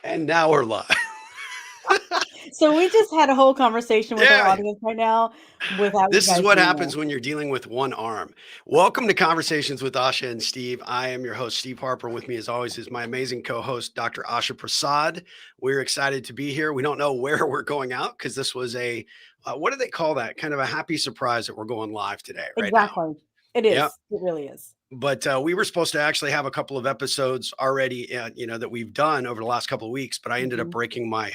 And now we're live. So we just had a whole conversation with our Yeah. audience right now without you This is guys what being happens there. when you're dealing with one arm. Welcome to Conversations with Asha and Steve. I am your host, Steve Harper. With me, as always, is my amazing co host, Dr. Asha Prasad. We're excited to be here. We don't know where we're going out because this was what do they call that? Kind of a happy surprise that we're going live today, right now. Exactly. It Yep. is. It really is. But we were supposed to actually have a couple of episodes already, that we've done over the last couple of weeks. But I ended up Mhm. breaking my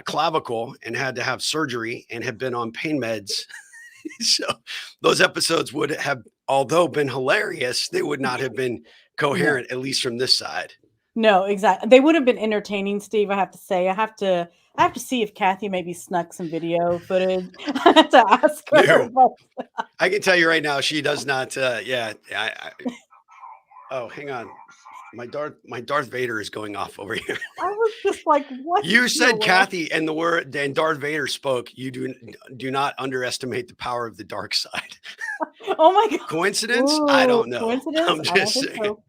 clavicle and had to have surgery and have been on pain meds. So those episodes would have, although been hilarious, they would not have been No. coherent, at least from this side. No, exactly. They would have been entertaining, Steve, I have to say. I have to see if Kathy maybe snuck some video footage. I have to ask her. No, I can tell you right now, she does not. Oh, hang on, my Darth Vader is going off over here. I was just like, what You in the said world? Kathy, and the word and Darth Vader spoke. You do not underestimate the power of the dark side. Oh my god. Coincidence? I Ooh, don't know. coincidence? I'm I don't just think saying. so.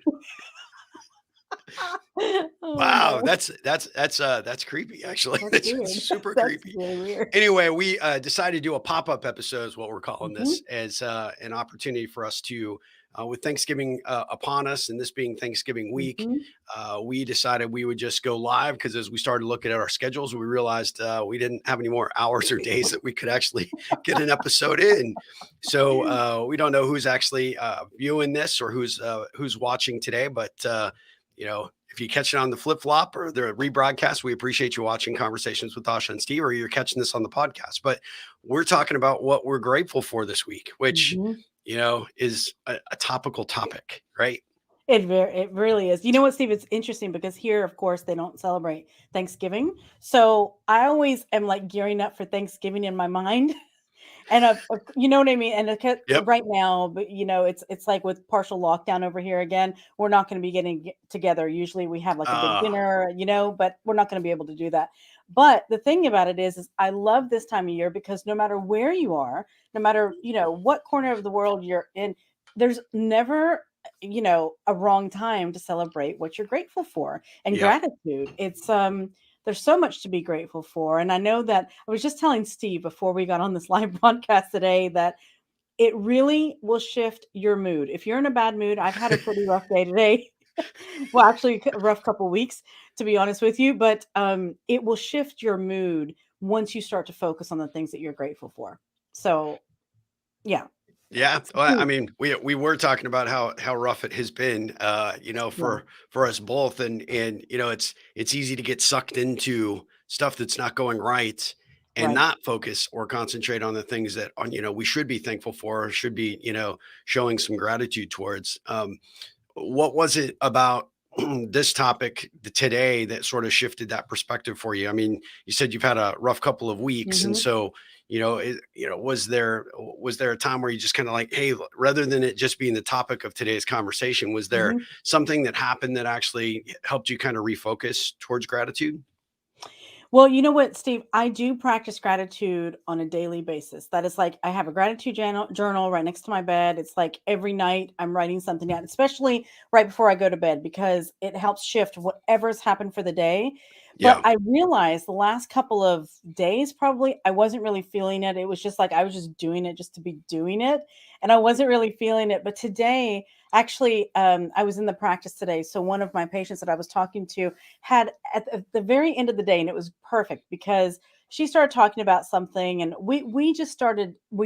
Oh Wow, no. that's creepy. Actually, That's that's weird. super That's creepy. really weird. Anyway, we decided to do a pop-up episode, is what we're calling Mhm. this, as an opportunity for us to, with Thanksgiving upon us, and this being Thanksgiving week, Mhm. we decided we would just go live because as we started looking at our schedules, we realized we didn't have any more hours or days that we could actually get an episode in. So we don't know who's actually viewing this or who's watching today, but if you catch it on the flip flop or the rebroadcast, we appreciate you watching Conversations with Asha and Steve, or you're catching this on the podcast. But we're talking about what we're grateful for this week, which, Mhm. is a topical topic, right? It really is. You know what, Steve? It's interesting because here, of course, they don't celebrate Thanksgiving. So I always am like gearing up for Thanksgiving in my mind. And you know what I mean? And Yep. right now, but it's like with partial lockdown over here again, we're not going to be together. Usually we have like a big Uh, dinner, but we're not going to be able to do that. But the thing about it is I love this time of year because no matter where you are, no matter, what corner of the world you're in, there's never, a wrong time to celebrate what you're grateful for and yep. gratitude. There's so much to be grateful for. And I know that I was just telling Steve before we got on this live broadcast today that it really will shift your mood. If you're in a bad mood, I've had a pretty rough day today. Well, actually, a rough couple weeks, to be honest with you. But it will shift your mood once you start to focus on the things that you're grateful for. So, yeah, Yeah, it's well, I huge. mean, we were talking about how rough it has been, Yeah, for us both, and it's easy to get sucked into stuff that's not going right, and right. not focus or concentrate on the things that we should be thankful for, or should be showing some gratitude towards. What was it about this topic today that sort of shifted that perspective for you? I mean, you said you've had a rough couple of weeks, and Hmm. so was there a time where you just kind of like, hey, rather than it just being the topic of today's conversation, was there Hmm. something that happened that actually helped you kind of refocus towards gratitude? Well, you know what, Steve? I do practice gratitude on a daily basis. That is like I have a gratitude journal right next to my bed. It's like every night I'm writing something down, especially right before I go to bed, because it helps shift whatever's happened for the day. But Yeah. I realized the last couple of days, probably, I wasn't really feeling it. It was just like I was just doing it just to be doing it. And I wasn't really feeling it. But today, actually, I was in the practice today. So one of my patients that I was talking to had at the very end of the day, and it was perfect because she started talking about something, and we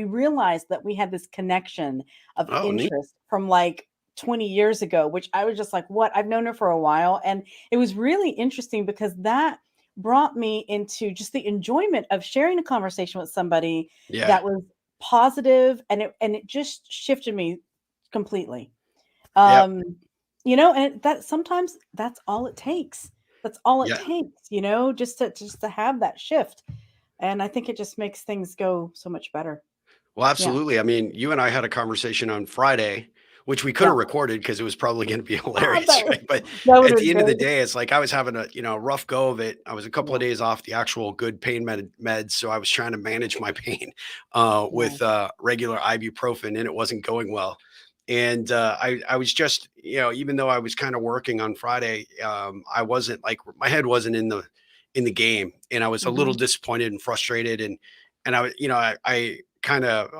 realized that we had this connection of Oh, neat. interest from like 20 years ago, which I was just like, what? I've known her for a while. And it was really interesting because that brought me into just the enjoyment of sharing a conversation with somebody Yeah. that was positive, and it just shifted me completely. Yep. um, and that sometimes that's all it takes. That's all it Yeah. takes, just to have that shift. And I think it just makes things go so much better. Well, Yeah. absolutely. I mean, you and I had a conversation on Friday, which we could Yeah. have recorded because it was probably going to be That hilarious, was right? But that would at have the been end of the great. day, it's like I was having a rough go of it. I was a couple of Yeah. days off the actual good pain meds, so I was trying to manage my pain Yeah. with regular ibuprofen, and it wasn't going well. And I was just, even though I was kind of working on Friday, I wasn't like, my head wasn't in the game, and I was a little Mhm. disappointed and frustrated, and I was, I kind of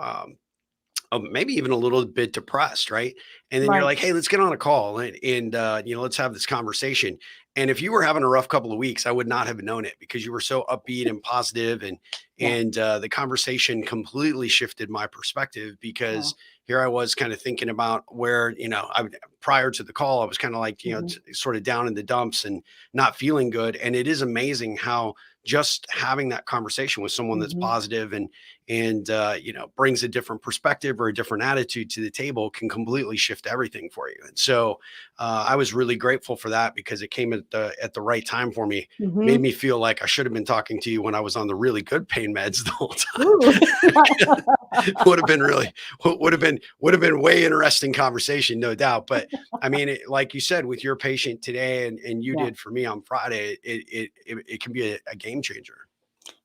maybe even a little bit depressed, right? And then you're Right. like, "Hey, let's get on a call and let's have this conversation." And if you were having a rough couple of weeks, I would not have known it because you were so upbeat and positive, Yeah. and the conversation completely shifted my perspective because Wow. here I was kind of thinking about where, prior to the call, I was kind of like, Mhm. sort of down in the dumps and not feeling good. And it is amazing how just having that conversation with someone that's Mhm. positive and brings a different perspective or a different attitude to the table can completely shift everything for you. And so I was really grateful for that because it came at the right time for me. Made Mhm. me feel like I should have been talking to you when I was on the really good pain meds the whole Ooh. time. Would have been really, would have been way interesting conversation, no doubt. But I mean, like you said, with your patient today, and you Yeah. did for me on Friday, it can be a game changer.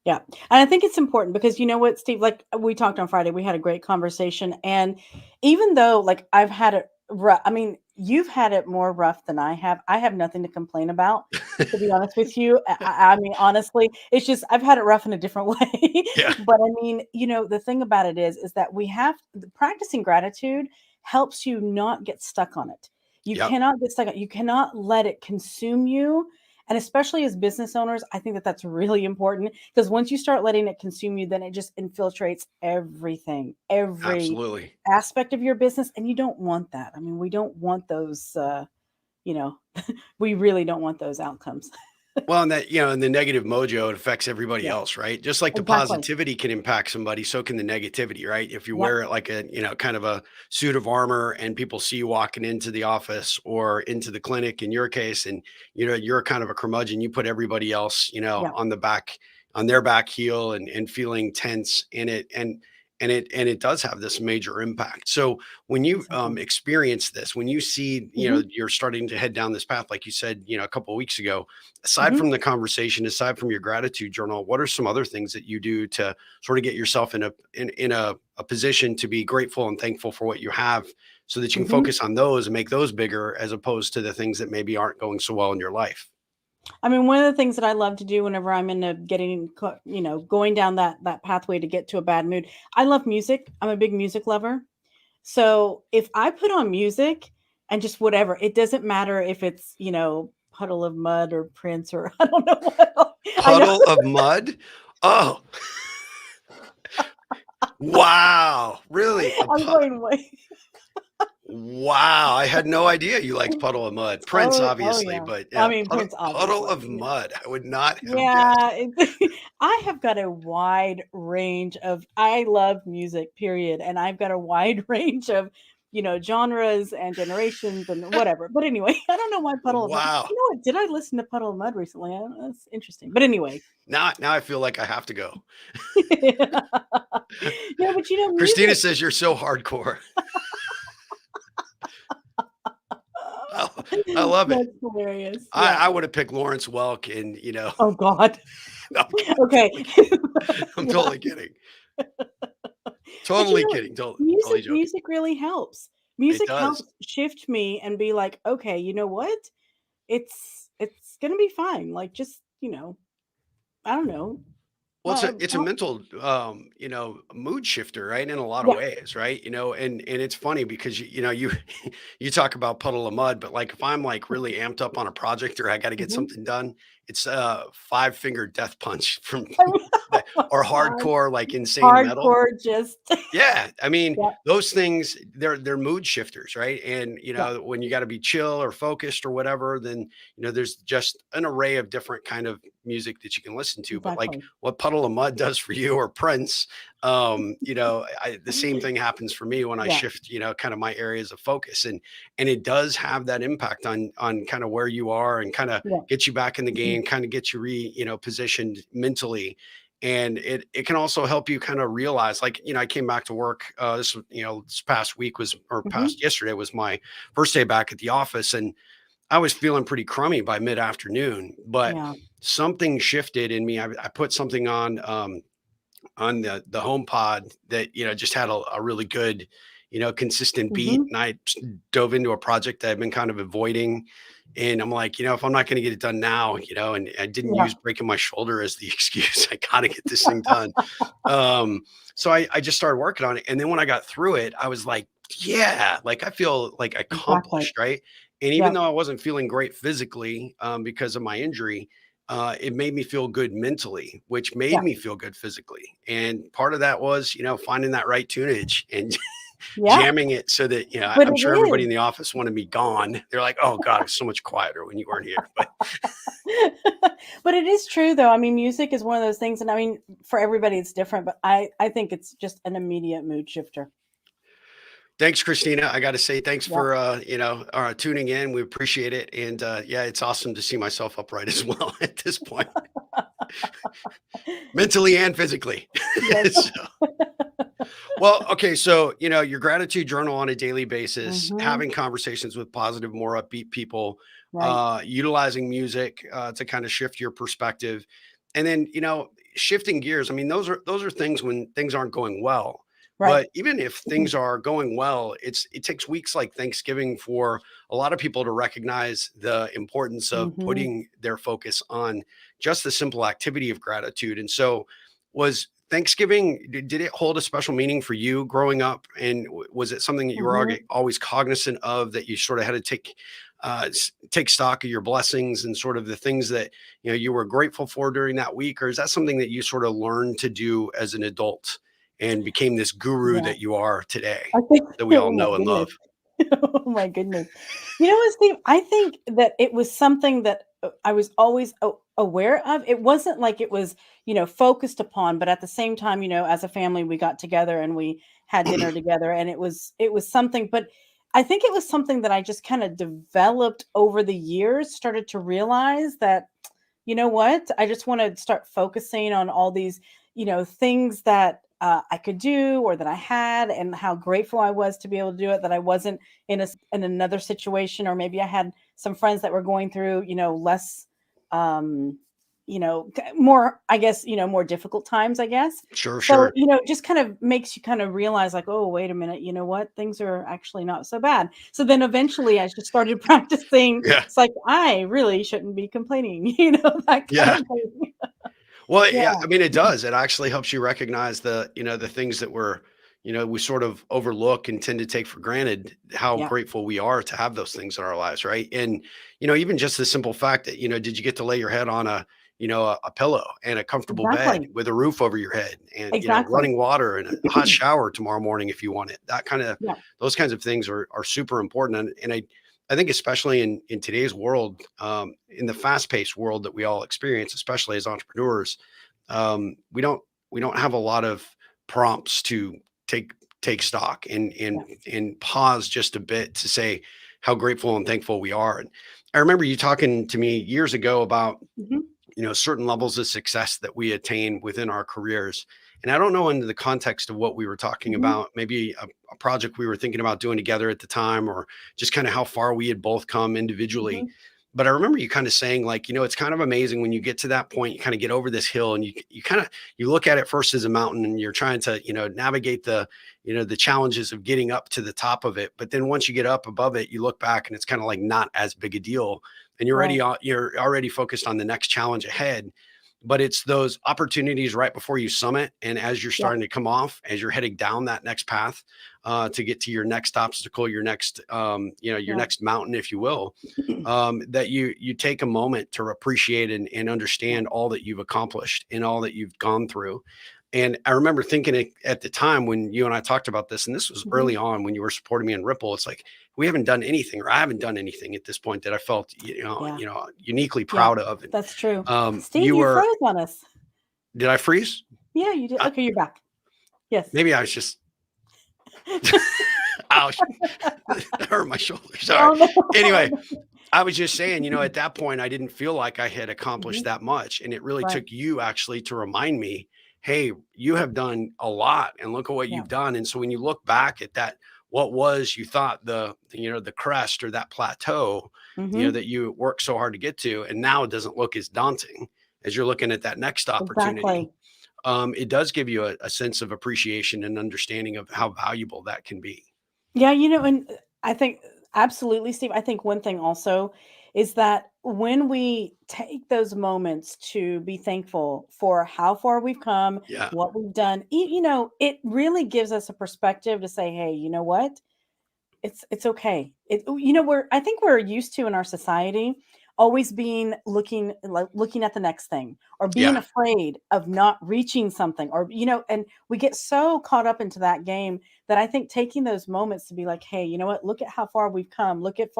Yeah. And I think it's important because you know what, Steve, like we talked on Friday, we had a great conversation. And even though like I've had it rough, I mean, you've had it more rough than I have. I have nothing to complain about, to be honest with you. I mean, honestly, it's just I've had it rough in a different way. Yeah. But I mean, the thing about it is that we have practicing gratitude helps you not get stuck on it. You Yep. cannot get stuck on it. You cannot let it consume you, and especially as business owners, I think that that's really important because once you start letting it consume you, then it just infiltrates everything, every Absolutely. aspect of your business. And you don't want that. I mean, we don't want those, you know, we really don't want those outcomes. Well, and that, and the negative mojo, it affects everybody Yeah, else, right? Just like the exactly. positivity can impact somebody, so can the negativity, right? If you Yep. wear it like a, kind of a suit of armor and people see you walking into the office or into the clinic in your case, and you're kind of a curmudgeon, you put everybody else, Yeah, on their back heel and feeling tense in it. And it does have this major impact. So when you exactly. experience this, when you see, Hmm. you're starting to head down this path, like you said, a couple of weeks ago, aside Hmm. from the conversation, aside from your gratitude journal, what are some other things that you do to sort of get yourself in a position to be grateful and thankful for what you have so that you can Hmm. focus on those and make those bigger as opposed to the things that maybe aren't going so well in your life? I mean, one of the things that I love to do whenever I'm in a getting, going down that pathway to get to a bad mood, I love music. I'm a big music lover. So if I put on music and just whatever, it doesn't matter if it's, Puddle of Mud or Prince or I don't know what I know. Puddle of mud. Oh, wow. Really? I'm going way. Wow, I had no idea you liked Puddle of Mud. Prince, Oh obviously, yeah. but I yeah, mean, Prince, Puddle obviously. of Mud. I would not have Yeah, guessed. I have got a wide range of I love music, period, and I've got a wide range of, genres and generations and whatever. But anyway, I don't know why Puddle of Mud. Wow. You know what? Did I listen to Puddle of Mud recently? That's interesting. But anyway, Now I feel like I have to go. no, but Christina music. says you're so hardcore. I, I love it. That's hilarious. I, Yeah. I would have picked Lawrence Welk, and Oh God. no, Okay. I'm Yeah. totally kidding. But Totally kidding. Totally joking. music really helps. It Music does. helps shift me and be like, okay, you know what? It's gonna be fine. Like just, I don't know. Well, it's a Well, it's a mental, mood shifter, right? In a lot of yeah. ways, right? And it's funny because you you talk about puddle of mud, but like if I'm like really amped up on a project or I got to get Mhm. something done, it's a five-finger death punch from I mean, oh or my gosh. hardcore like insane metal. Hardcore just Yeah, I mean, yeah, those things, they're mood shifters, right? And, yeah, when you gotta be chill or focused or whatever, then, there's just an array of different kind of music that you can listen to. But like exactly. what Puddle of Mud does for you or Prince, the same thing happens for me when I Yeah, shift, kind of my areas of focus. And it does have that impact on kind of where you are and kind of yeah. get you back in the Mhm. game, kind of get you positioned mentally. And it can also help you kind of realize, like, I came back to work, this past week was, or Mhm. past yesterday was my first day back at the office, and I was feeling pretty crummy by mid-afternoon. But Yeah. something shifted in me. I put something on the home pod that just had a really good consistent beat. Mhm. And I dove into a project that I've been kind of avoiding. And I'm like, if I'm not going to get it done now, and I didn't Yeah. use breaking my shoulder as the excuse, I got to get this thing done. Um, so I just started working on it. And then when I got through it, I was like, yeah, like I feel like Exactly. accomplished, right? And even Yeah. though I wasn't feeling great physically because of my injury, it made me feel good mentally, which made Yeah. me feel good physically. And part of that was, finding that right tunage and Yeah. jamming it so that, But I'm it sure everybody is. in the office wanted me gone. They're like, oh God, it was so much quieter when you weren't here. But But it is true though. I mean, music is one of those things, and I mean, for everybody it's different, but I think it's just an immediate mood shifter. thanks, Christina. I got to say thanks Yeah. for, tuning in. We appreciate it. And yeah, it's awesome to see myself upright as well at this point, mentally and physically. Yes. So, well, okay. So, your gratitude journal on a daily basis, Mhm. having conversations with positive, more upbeat people, Right. utilizing music to kind of shift your perspective. And then, shifting gears. I mean, those are things when things aren't going well. Right. But even if things are going well, it takes weeks like Thanksgiving for a lot of people to recognize the importance of Mhm. putting their focus on just the simple activity of gratitude. And so, was Thanksgiving, did it hold a special meaning for you growing up? And was it something that you were Mhm. always cognizant of, that you sort of had to take stock of your blessings and sort of the things that, you were grateful for during that week? Or is that something that you sort of learned to do as an adult and became this guru Yeah. that you are today, I think that we all oh my know and goodness. love? Oh my goodness. You know what, Steve? I think that it was something that I was always aware of. It wasn't like it was, focused upon, but at the same time, as a family, we got together and we had dinner together, and it was something. But I think it was something that I just kind of developed over the years. Started to realize that, you know what? I just want to start focusing on all these, things that I could do or that I had, and how grateful I was to be able to do it. That I wasn't in another situation, or maybe I had some friends that were going through, less, um, more, I guess, more difficult times, I guess. Sure, So, sure. it just kind of makes you kind of realize, like, oh, wait a minute, you know what? Things are actually not so bad. So then eventually I just started practicing. Yeah. It's like, I really shouldn't be complaining, that kind Yeah. of thing. Well, Yeah. yeah, I mean, it does. It actually helps you recognize the things that we sort of overlook and tend to take for granted, how Yeah. grateful we are to have those things in our lives, right? And, even just the simple fact that, did you get to lay your head on a pillow and a comfortable bed Exactly. with a roof over your head and, Exactly. running water and a hot shower tomorrow morning if you want it. Yeah. Those kinds of things are super important. And I think especially in today's world, in the fast paced world that we all experience, especially as entrepreneurs, we don't have a lot of prompts to take take stock Yeah. and pause just a bit to say how grateful and thankful we are. And I remember you talking to me years ago about, Mhm. certain levels of success that we attain within our careers. And I don't know, in the context of what we were talking Mhm. about, maybe a project we were thinking about doing together at the time, or just kind of how far we had both come individually. Mhm. But I remember you kind of saying, like, it's kind of amazing when you get to that point, you kind of get over this hill and you kind of, you look at it first as a mountain and you're trying to, navigate the challenges of getting up to the top of it. But then once you get up above it, you look back and it's kind of like not as big a deal, and Right. you're already focused on the next challenge ahead. But it's those opportunities right before you summit, and as you're Yeah. starting to come off, as you're heading down that next path, to get to your next obstacle, your next your Yeah. next mountain, if you will, that you take a moment to appreciate and Yeah. understand all that you've accomplished and all that you've gone through. And I remember thinking at the time when you and I talked about this, and this was Mhm. early on when you were supporting me in Ripple. It's like, we haven't done anything, or I haven't done anything at this point that I felt Yeah. uniquely Yeah. proud of. And That's true. Steve, you you were, froze on us. did I freeze? Yeah, you did. Uh, Okay, you're back. Yes. Maybe I was just ouch, that hurt my shoulder. Sorry. Oh, no. Anyway, I was just saying, at that point, I didn't feel like I had accomplished Mhm. that much. And it really Right. took you actually to remind me, hey, you have done a lot and look at what Yeah. you've done. And so when you look back at that, what was, you thought, the crest or that plateau, Mhm. that you worked so hard to get to, and now it doesn't look as daunting as you're looking at that next opportunity. Exactly. It does give you a sense of appreciation and understanding of how valuable that can be. Yeah, and I think absolutely, Steve. I think one thing also is that when we take those moments to be thankful for how far we've come, Yeah. what we've done, it really gives us a perspective to say, hey, you know what? It's okay. We're I think we're used to in our society always being looking at the next thing or being Yeah. afraid of not reaching something or and we get so caught up into that game that I think taking those moments to be like, hey, you know what? Look at how far we've come. Look at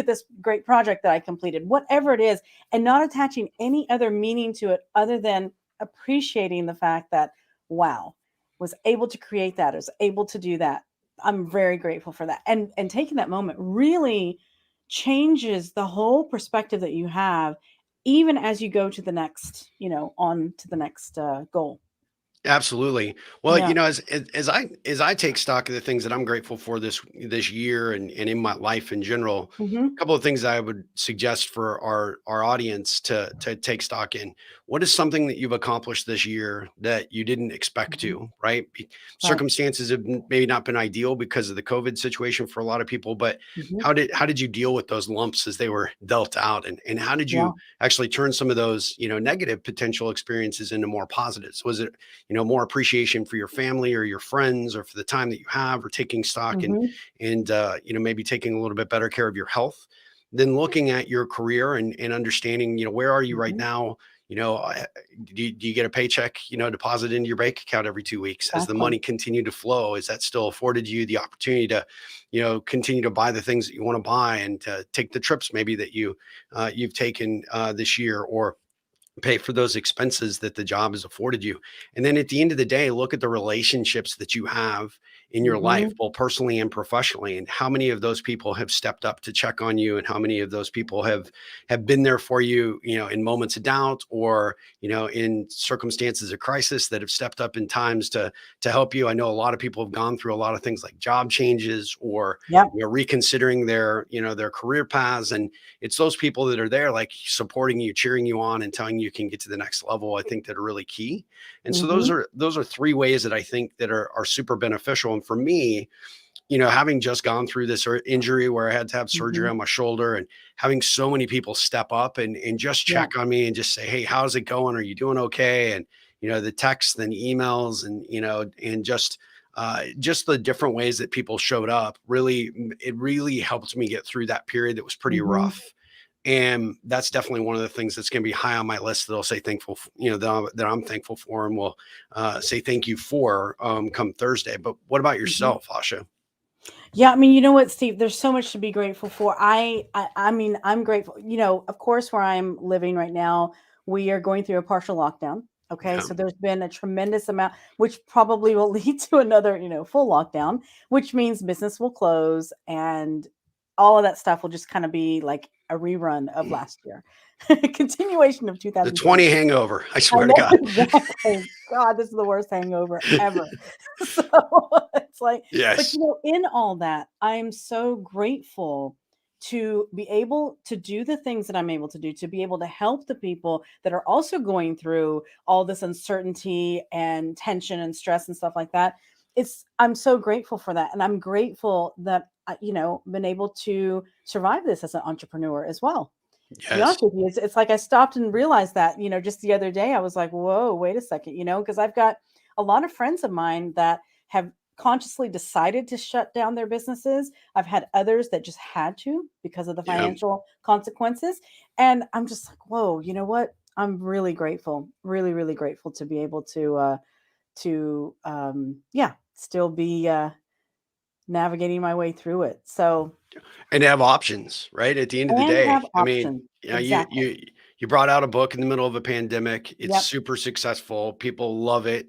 this great project that I completed. Whatever it is, and not attaching any other meaning to it other than appreciating the fact that wow, was able to create that, was able to do that. I'm very grateful for that. And taking that moment really changes the whole perspective that you have even as you go to the next, on to the next goal. Absolutely. Well, Yeah. as I take stock of the things that I'm grateful for this year and in my life in general, a Mhm. couple of things I would suggest for our audience to take stock in. What is something that you've accomplished this year that you didn't expect Mhm. to, right? Right. Circumstances have maybe not been ideal because of the COVID situation for a lot of people, but Mhm. how did you deal with those lumps as they were dealt out, and how did Yeah. you actually turn some of those negative potential experiences into more positives? Was it more appreciation for your family or your friends or for the time that you have or taking stock Mhm. and maybe taking a little bit better care of your health, then looking at your career and understanding where are you right Mhm. now. Do you get a paycheck deposited into your bank account every 2 weeks? Has the Exactly. money continued to flow? Is that still afforded you the opportunity to continue to buy the things that you want to buy and to take the trips maybe that you've taken this year, or pay for those expenses that the job has afforded you. And then at the end of the day, look at the relationships that you have in your life, Mhm. both personally and professionally, and how many of those people have stepped up to check on you, and how many of those people have been there for you, in moments of doubt, or in circumstances of crisis, that have stepped up in times to help you. I know a lot of people have gone through a lot of things like job changes, or Yep. reconsidering their career paths, and it's those people that are there, like supporting you, cheering you on, and telling you can get to the next level, I think, that are really key. And so those Mhm. are those are three ways that I think that are super beneficial. And for me, having just gone through this injury where I had to have surgery Mhm. on my shoulder, and having so many people step up and just Yeah. check on me and just say, hey, how's it going? Are you doing okay? And the texts and emails, and and just the different ways that people showed up, it really helped me get through that period that was pretty Mhm. rough. And that's definitely one of the things that's going to be high on my list that I'll say thankful, that I'm thankful for, and will say thank you for come Thursday. But what about Mhm. yourself, Asha? Yeah, I mean, you know what, Steve? There's so much to be grateful for. I mean, I'm grateful. Of course, where I'm living right now, we are going through a partial lockdown. Okay, Yeah. so there's been a tremendous amount, which probably will lead to another, full lockdown, which means business will close and all of that stuff will just kind of be like a rerun of last year, continuation of The 20 2020. hangover, I I swear to know God. exactly. God, this is the worst hangover ever. So it's like, but Yes. in all that, I am so grateful to be able to do the things that I'm able to do, to be able to help the people that are also going through all this uncertainty and tension and stress and stuff like that. I'm so grateful for that. And I'm grateful that been able to survive this as an entrepreneur as well. To be Yes. honest with you, it's like I stopped and realized that, just the other day, I was like, whoa, wait a second, because I've got a lot of friends of mine that have consciously decided to shut down their businesses. I've had others that just had to because of the Yeah. financial consequences. And I'm just like, whoa, you know what? I'm really grateful, really, really grateful to be able yeah, still be navigating my way through it. So, And to have options, right? At the end of the and day, have I mean, options. you Exactly. you brought out a book in the middle of a pandemic. It's Yep. super successful. People love it.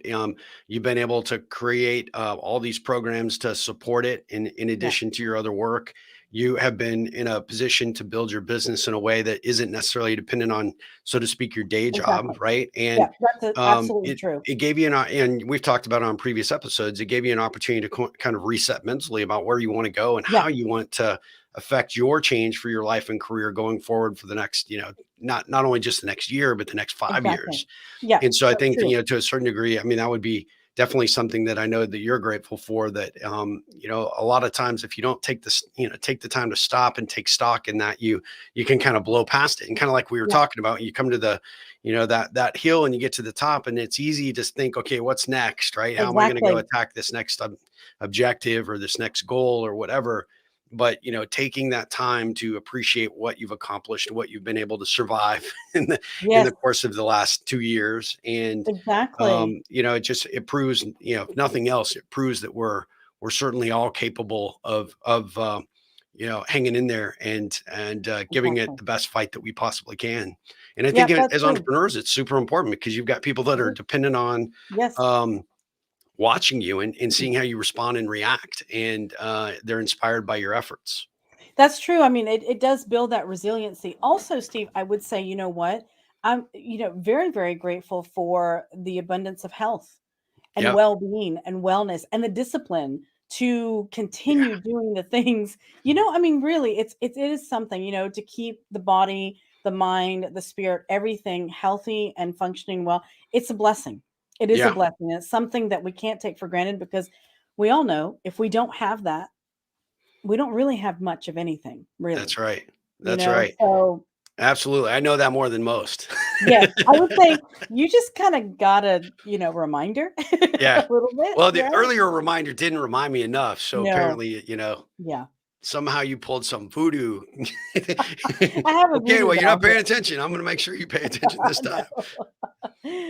You've been able to create all these programs to support it. In Yeah. addition to your other work, you have been in a position to build your business in a way that isn't necessarily dependent on, so to speak, your day job, Exactly. right? Yeah, And that's absolutely it true. it gave you and we've talked about it on previous episodes. It gave you an opportunity to kind of reset mentally about where you want to go and Yeah, how you want to affect your change for your life and career going forward for the next, not only just the next year, but the next five exactly. years. Yeah, And so I that's think, true. to a certain degree, I mean, that would be definitely something that I know that you're grateful for. That a lot of times if you don't take the time to stop and take stock in that, you can kind of blow past it, and kind of like we were Yeah, talking about, you come to the that hill and you get to the top, and it's easy to think, okay, what's next, right? How am I going to go exactly. attack this next objective or this next goal or whatever? But taking that time to appreciate what you've accomplished, what you've been able to survive in Yes, the course of the last 2 years. And exactly. it proves, if nothing else, it proves that we're certainly all capable of hanging in there and giving it Exactly. the best fight that we possibly can. And I think Yep, that's as true. entrepreneurs, it's super important because you've got people that It are is. dependent on Yes. um, watching you and seeing how you respond and react, and they're inspired by your efforts. That's true. I mean, it does build that resiliency. Also, Steve, I would say, you know what? I'm, very, very grateful for the abundance of health and Yep. well-being and wellness and the discipline to Yeah. continue doing the things. I mean, really, it is something, to keep the body, the mind, the spirit, everything healthy and functioning well. It's a blessing. It is a Yeah. blessing. It's something that we can't take for granted because we all know if we don't have that, we don't really have much of anything, That's really. right. That's right. So Absolutely. I know that more than most. yes, I would say you just kind of got a, reminder Yeah. a little bit, Well, the right? earlier reminder didn't remind me enough. So No, apparently, yeah. somehow you pulled some voodoo. I have a Okay, voodoo well, you're doll not paying here. attention. I'm going to make sure you pay attention this I time. know.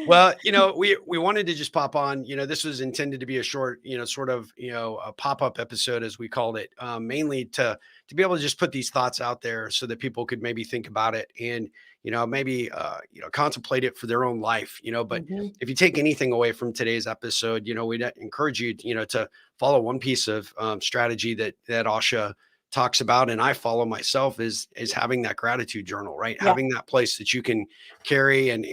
Well, we wanted to just pop on. This was intended to be a short, sort of, a pop-up episode, as we called it, mainly to be able to just put these thoughts out there so that people could maybe think about it and maybe contemplate it for their own life. But Mhm. if you take anything away from today's episode, we'd encourage you, to follow one piece of strategy that Asha talks about, and I follow myself, is having that gratitude journal, right? Yeah. Having that place that you can carry and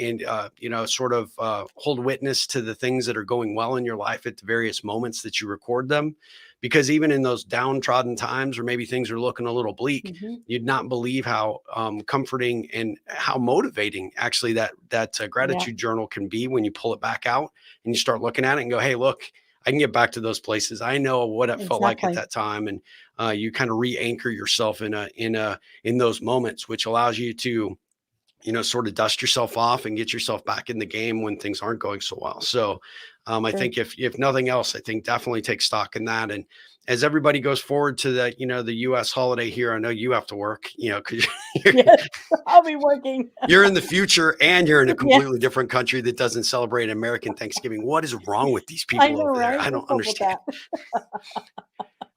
sort of hold witness to the things that are going well in your life at the various moments that you record them, because even in those downtrodden times, or maybe things are looking a little bleak, Mhm. you'd not believe how comforting and how motivating actually that Yeah, gratitude journal can be when you pull it back out and you start looking at it and go, hey, look, I can get back to those places. I know what it felt like at exactly. that time. And you kind of re-anchor yourself in those moments, which allows you to sort of dust yourself off and get yourself back in the game when things aren't going so well. So I True. think if nothing else, I think definitely take stock in that. And as everybody goes forward to the US holiday here, I know you have to work, because you're, Yes, I'll be working. you're in the future and you're in a Yes, completely different country that doesn't celebrate American Thanksgiving. What is wrong with these I people know, over there? right? I don't What's up with understand.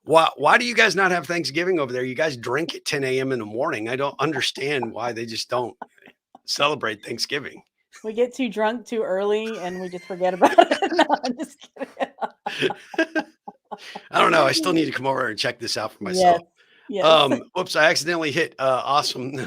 that? Why do you guys not have Thanksgiving over there? You guys drink at 10 a.m. in the morning. I don't understand why they just don't celebrate Thanksgiving. We get too drunk too early and we just forget about it. No, I'm just kidding. I don't know. I still need to come over and check this out for Yes, myself. yes. Whoops, I accidentally hit awesome.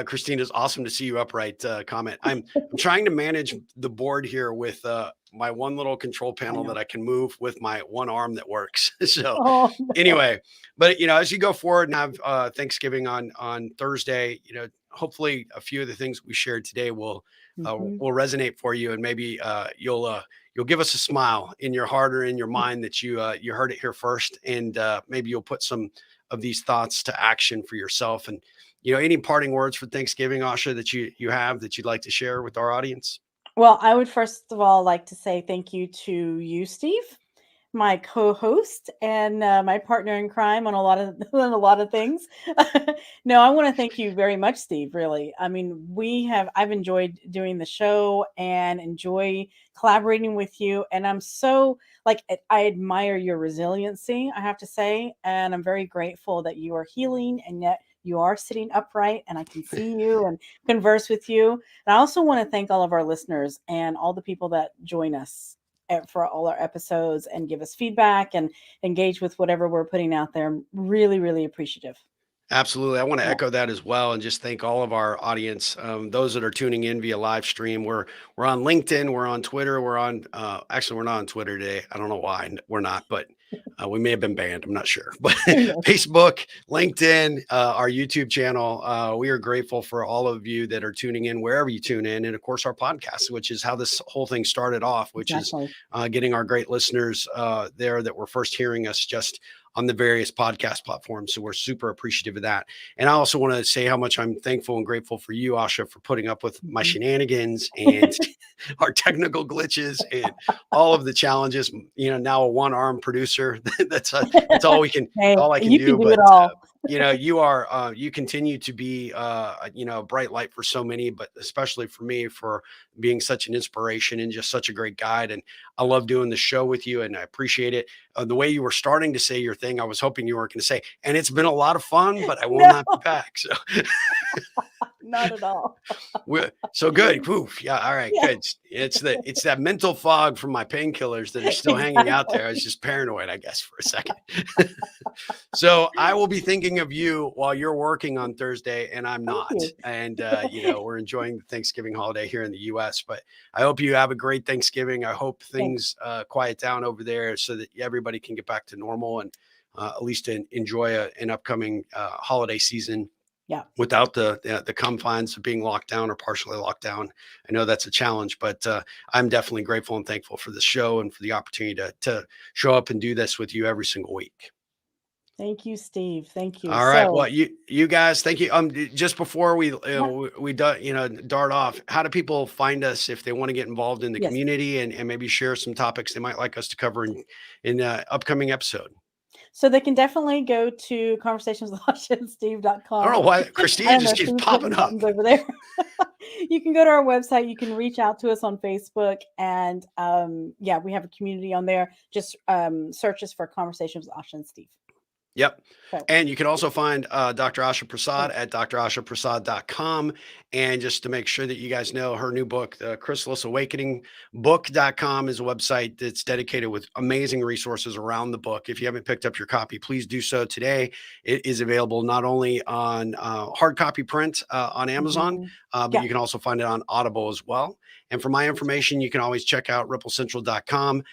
Christina's awesome to see you upright comment. I'm trying to manage the board here with my one little control I panel that know. I can move with my one arm that works. So Oh, no. anyway, but as you go forward and have Thanksgiving on Thursday, hopefully a few of the things we shared today Mhm. will resonate for you, and maybe you'll give us a smile in your heart or in your mind that you heard it here first, and maybe you'll put some of these thoughts to action for yourself. And any parting words for Thanksgiving, Asha, that you have that you'd like to share with our audience? Well, I would first of all like to say thank you to you, Steve, my co-host and my partner in crime on a lot of on a lot of things. No, I want to thank you very much, Steve. Really, I mean, I've enjoyed doing the show and enjoy collaborating with you. And I'm so like I admire your resiliency. I have to say, and I'm very grateful that you are healing and yet you are sitting upright, and I can see you and converse with you. And I also want to thank all of our listeners and all the people that join us for all our episodes and give us feedback and engage with whatever we're putting out there. I'm really, really appreciative. Absolutely. I want to Yeah. echo that as well, and just thank all of our audience, those that are tuning in via live stream. We're on LinkedIn, we're on Twitter, we're on actually we're not on Twitter today. I don't know why we're not, but We may have been banned. I'm not sure, but Who knows? Facebook, LinkedIn, our YouTube channel. We are grateful for all of you that are tuning in wherever you tune in. And of course, our podcast, which is how this whole thing started off, which is Exactly. getting our great listeners there that were first hearing us just on the various podcast platforms. So we're super appreciative of that. And I also want to say how much I'm thankful and grateful for you, Asha, for putting up with my Mhm. shenanigans and our technical glitches and all of the challenges. Now a one-arm producer. That's all we can, Hey, all I can you can do. do it But all. you continue to be a bright light for so many, but especially for me, for being such an inspiration and just such a great guide. And I love doing the show with you, and I appreciate it. The way you were starting to say your thing, I was hoping you weren't going to say, and it's been a lot of fun, but I will No, not be back. So not at all. so good. Woof. Yeah. All right. Yeah, Good. It's that mental fog from my painkillers that are still hanging out there. I was exactly. just paranoid, I guess, for a second. So I will be thinking of you while you're working on Thursday, and I'm Thank not. you. And we're enjoying the Thanksgiving holiday here in the U.S. But I hope you have a great Thanksgiving. I hope Thanks. things quiet down over there so that everybody can get back to normal and at least enjoy an upcoming holiday season Yeah. without the confines of being locked down or partially locked down. I know that's a challenge, but I'm definitely grateful and thankful for the show and for the opportunity to show up and do this with you every single week. Thank you, Steve. Thank you. All right. Well, So, you guys, thank you. Just before we yeah, dart off, how do people find us if they want to get involved in the yes. community and maybe share some topics they might like us to cover in upcoming episode? So they can definitely go to I don't know conversationswithashaandsteve.com. why I Christina don't just know, keeps Steve's popping hitting up. buttons over there. You can go to our website. You can reach out to us on Facebook. And yeah, we have a community on there. Just search us for Conversations with Asha and Steve. Yep. So And you can also find Dr. Asha Prasad thanks. at drashaprasad.com. And just to make sure that you guys know, her new book, the Chrysalis Awakening book.com, is a website that's dedicated with amazing resources around the book. If you haven't picked up your copy, please do so today. It is available not only on hard copy print on Amazon, Mhm. but Yeah. you can also find it on Audible as well. And for my information, you can always check out ripplecentral.com.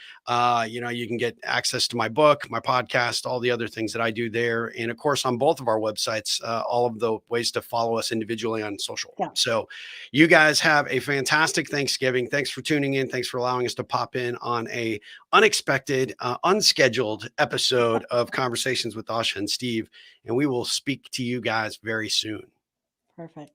You can get access to my book, my podcast, all the other things that I do there. And of course, on both of our websites, all of the ways to follow us individually on social. Yeah. So you guys have a fantastic Thanksgiving. Thanks for tuning in. Thanks for allowing us to pop in on a unexpected, unscheduled episode of Conversations with Asha and Steve. And we will speak to you guys very soon. Perfect.